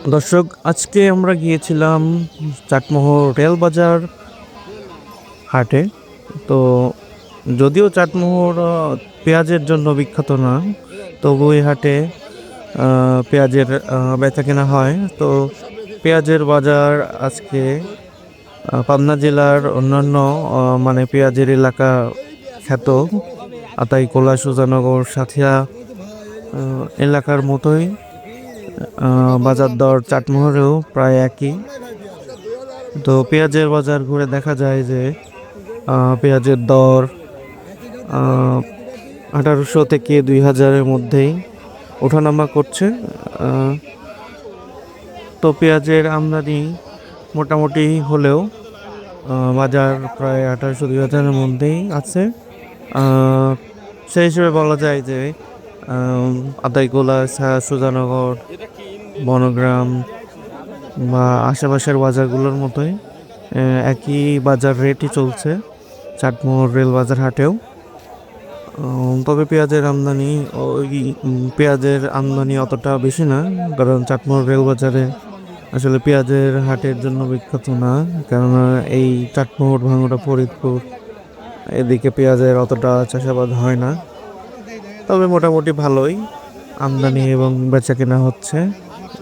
দর্শক, আজকে আমরা গিয়েছিলাম চাটমোহর রেলবাজার হাটে। তো যদিও চাটমোহর পেঁয়াজের জন্য বিখ্যাত না, তবু এই হাটে পেঁয়াজের বেচা কেনা হয়। তো পেঁয়াজের বাজার আজকে পাবনা জেলার অন্যান্য মানে পেঁয়াজের এলাকা খ্যাত আতাইকোলা, সুজানগর, সাথিয়া এলাকার মতোই বাজার দর চাটমোহরেও প্রায় একই। তো পেঁয়াজের বাজার ঘুরে দেখা যায় যে পেঁয়াজের দর 1800 থেকে 2000-এর মধ্যেই ওঠানামা করছে। আহ, তো পেঁয়াজের আমদানি মোটামুটি হলেও বাজার প্রায় 1800-2000-এর মধ্যেই আছে। আহ, সেই হিসেবে বলা যায় যে আতাইকুলা, সুজানগর, বনগ্রাম বা আশেপাশের বাজারগুলোর মতোই একই বাজার রেটই চলছে চাটমোহর রেল বাজার হাটেও। তবে পেঁয়াজের আমদানি অতটা বেশি না, কারণ চাটমোহর রেল বাজারে আসলে পেঁয়াজের হাটের জন্য বিখ্যাত না। কেননা এই চাটমোহর, ভাঙড়া, ফরিদপুর এদিকে পেঁয়াজের অতটা চাষাবাদ হয় না। তবে মোটামুটি ভালোই আমদানি এবং বেচাকেনা হচ্ছে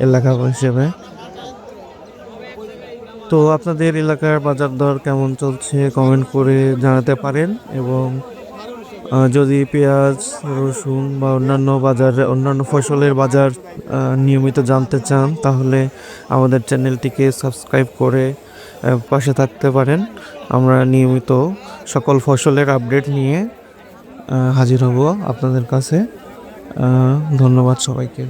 এলাকা হিসেবে। তো আপনাদের এলাকার বাজার দর কেমন চলছে কমেন্ট করে জানাতে পারেন। এবং যদি পেঁয়াজ, রসুন বা অন্যান্য ফসলের বাজার নিয়মিত জানতে চান, তাহলে আমাদের চ্যানেলটিকে সাবস্ক্রাইব করে পাশে থাকতে পারেন। আমরা নিয়মিত সকল ফসলের আপডেট নিয়ে হাজির হব আপনাদের কাছে। ধন্যবাদ সবাইকে।